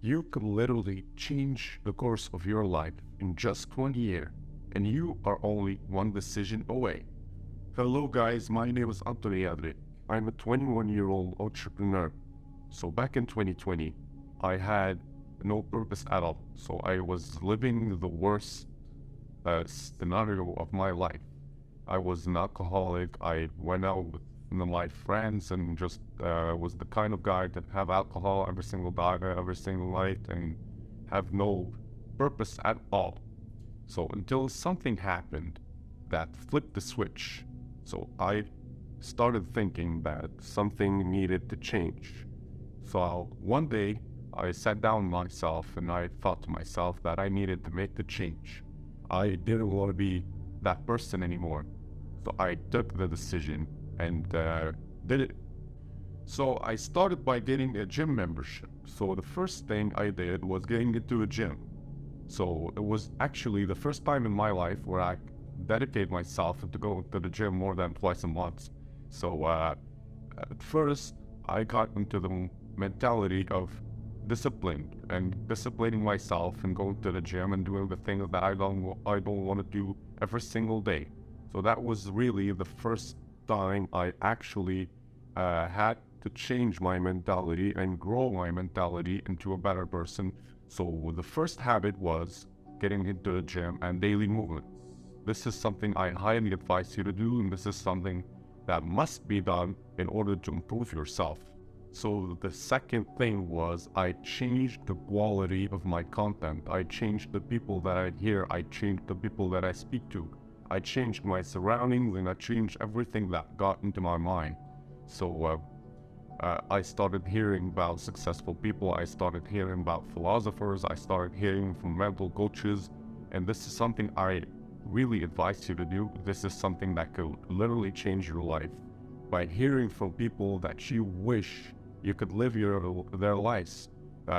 You could literally change the course of your life in just 20 years, and you are only one decision away. Hello, guys. My name is Anthony Adri. I'm a 21-year-old entrepreneur. So back in 2020, I had no purpose at all. So I was living the worst scenario of my life. I was an alcoholic. I went out with my friends and just was the kind of guy that have alcohol every single day, every single night, and have no purpose at all. So until something happened that flipped the switch. So I started thinking that something needed to change. So one day I sat down myself and I thought to myself that I needed to make the change. I didn't want to be that person anymore. So I took the decision and did it. So I started by getting a gym membership. So the first thing I did was getting into a gym. So it was actually the first time in my life where I dedicated myself to go to the gym more than twice a month. So at first I got into the mentality of discipline and disciplining myself and going to the gym and doing the things that I don't want to do every single day. So that was really the first time I actually had to change my mentality and grow my mentality into a better person. So the first habit was getting into the gym and daily movement. This is something I highly advise you to do, and this is something that must be done in order to improve yourself. So the second thing was I changed the quality of my content. I changed the people that I hear. I changed the people that I speak to. I changed my surroundings and I changed everything that got into my mind. So I started hearing about successful people. I started hearing about philosophers. I started hearing from mental coaches. And this is something I really advise you to do. This is something that could literally change your life. By hearing from people that you wish you could live their lives,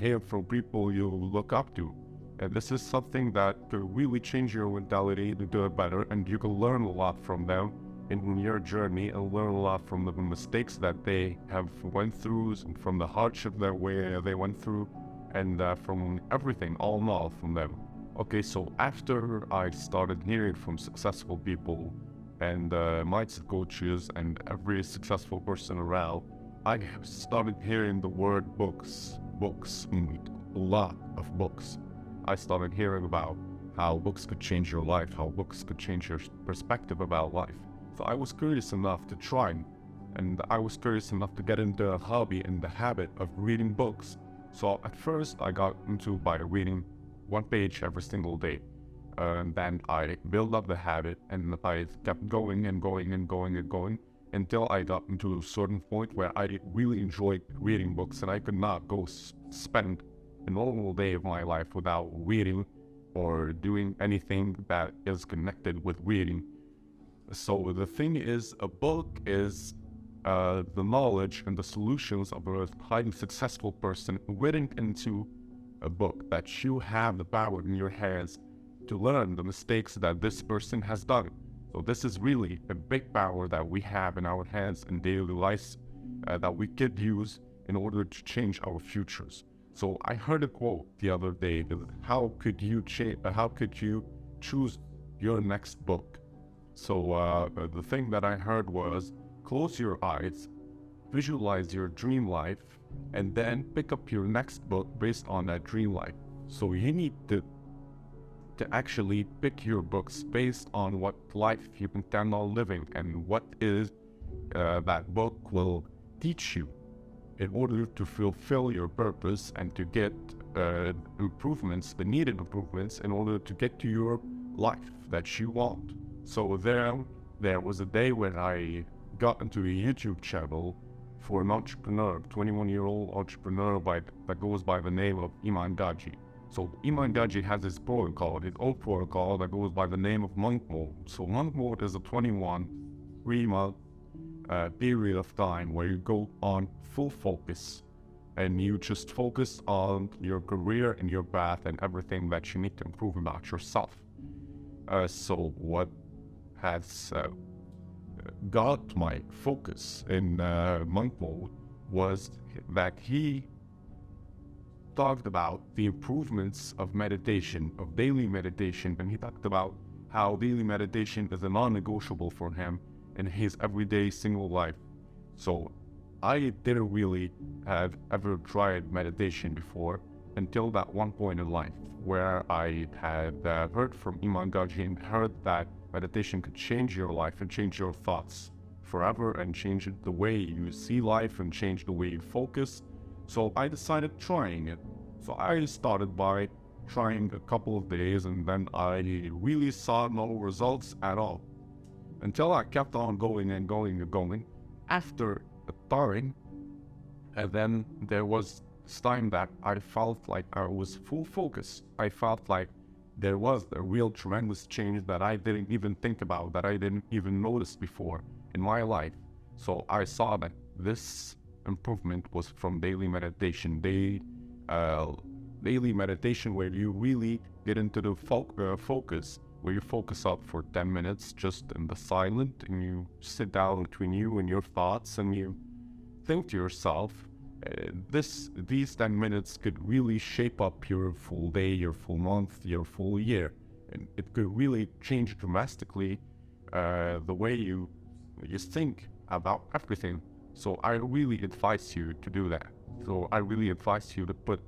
hear from people you look up to. And this is something that could really change your mentality to do it better, and you can learn a lot from them in your journey and learn a lot from the mistakes that they have went through, and from the hardship that they went through, and from everything, all in all, from them. Okay, so after I started hearing from successful people and mindset coaches and every successful person around, I started hearing the word books, a lot of books. I started hearing about how books could change your life, how books could change your perspective about life. So I was curious enough to try, and I was curious enough to get into a hobby and the habit of reading books. So at first I got into by reading one page every single day. And then I built up the habit and I kept going and going and going and going until I got into a certain point where I really enjoyed reading books, and I could not go spend a normal day of my life without reading or doing anything that is connected with reading. So the thing is, a book is the knowledge and the solutions of a highly successful person written into a book that you have the power in your hands to learn the mistakes that this person has done. So this is really a big power that we have in our hands in daily lives that we could use in order to change our futures. So I heard a quote the other day: "How could you choose your next book?" So the thing that I heard was, close your eyes, visualize your dream life, and then pick up your next book based on that dream life. So you need to actually pick your books based on what life you intend on living and what is that book will teach you in order to fulfill your purpose and to get improvements, the needed improvements, in order to get to your life that you want. So there was a day when I got into a YouTube channel for an entrepreneur, 21-year-old entrepreneur that goes by the name of Gadzhi. So Gadzhi has his protocol, his own protocol that goes by the name of monk mode. So monk mode is a 3-month period of time where you go on full focus and you just focus on your career and your path and everything that you need to improve about yourself. So what has got my focus in monk mode was that he talked about the improvements of meditation, of daily meditation, and he talked about how daily meditation is a non-negotiable for him in his everyday single life. So I didn't really have ever tried meditation before until that one point in life where I had heard from Imam Gadzhi and heard that meditation could change your life and change your thoughts forever and change the way you see life and change the way you focus. So I decided trying it. So I started by trying a couple of days, and then I really saw no results at all until I kept on going and going and going. After a tiring, and then there was this time that I felt like I was full focus. I felt like there was a real tremendous change that I didn't even think about, that I didn't even notice before in my life. So I saw that this improvement was from daily meditation. Daily meditation where you really get into the focus, where you focus up for 10 minutes just in the silent, and you sit down between you and your thoughts and you think to yourself. These 10 minutes could really shape up your full day, your full month, your full year. And it could really change dramatically the way you think about everything. So I really advise you to do that. So I really advise you to put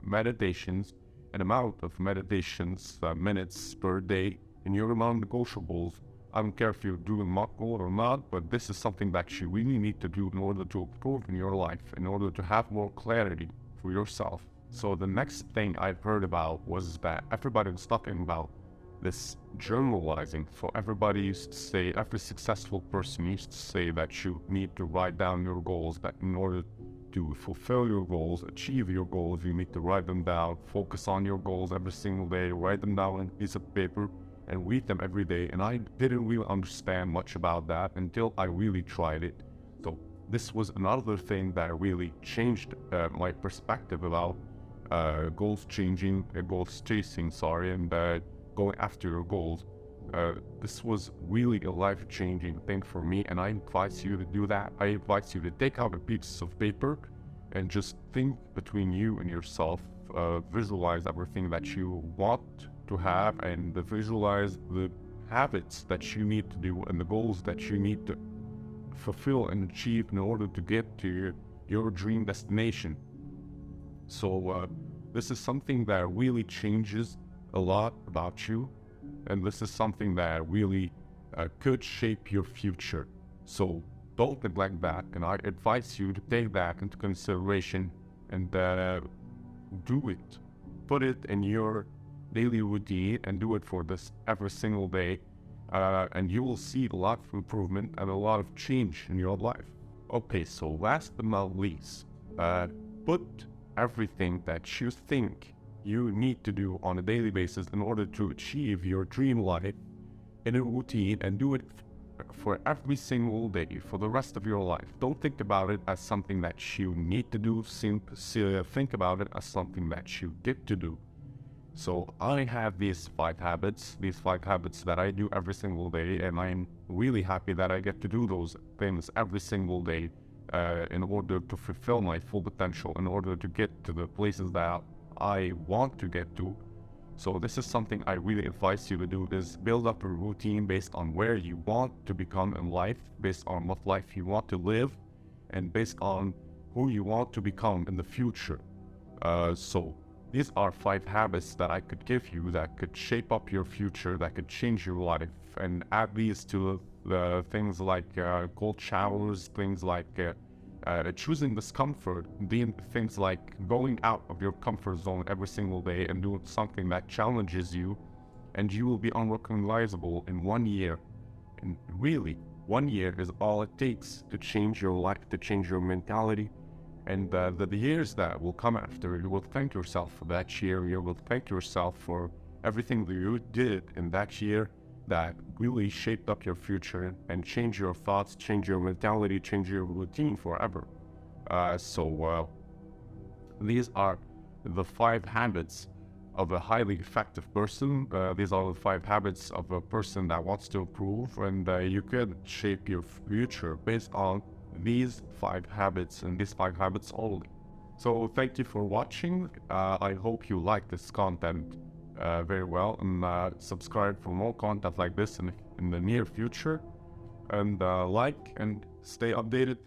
meditations, an amount of meditations, minutes per day in your non-negotiables. I don't care if you're doing makul or not, but this is something that you really need to do in order to improve in your life, in order to have more clarity for yourself. So the next thing I've heard about was that everybody was talking about this journalizing. So everybody used to say, every successful person used to say that you need to write down your goals, that in order to fulfill your goals, achieve your goals, you need to write them down, focus on your goals every single day, write them down on a piece of paper, and read them every day. And I didn't really understand much about that until I really tried it. So this was another thing that really changed my perspective about goals chasing, and going after your goals. This was really a life-changing thing for me, and I advise you to do that. I advise you to take out a piece of paper and just think between you and yourself, visualize everything that you want to have, and visualize the habits that you need to do and the goals that you need to fulfill and achieve in order to get to your dream destination. So this is something that really changes a lot about you, and this is something that really could shape your future. So don't neglect that, and I advise you to take that into consideration and do it. Put it in your daily routine and do it for this every single day, and you will see a lot of improvement and a lot of change in your life. Okay, so last but not least, put everything that you think you need to do on a daily basis in order to achieve your dream life in a routine, and do it for every single day for the rest of your life. Don't think about it as something that you need to do. Think about it as something that you get to do. So I have these five habits that I do every single day, and I'm really happy that I get to do those things every single day in order to fulfill my full potential, in order to get to the places that I want to get to. So this is something I really advise you to do, is build up a routine based on where you want to become in life, based on what life you want to live, and based on who you want to become in the future. So these are 5 habits that I could give you that could shape up your future, that could change your life, and add these to the things like cold showers, things like choosing discomfort, things like going out of your comfort zone every single day and doing something that challenges you, and you will be unrecognizable in 1 year. And really, 1 year is all it takes to change your life, to change your mentality. And the years that will come after, you will thank yourself for that year. You will thank yourself for everything that you did in that year that really shaped up your future and change your thoughts, change your mentality, change your routine forever. So these are the 5 habits of a highly effective person. These are the 5 habits of a person that wants to improve, and you can shape your future based on these 5 habits and these 5 habits only. So thank you for watching. I hope you like this content very well, and subscribe for more content like this in the near future. And like and stay updated.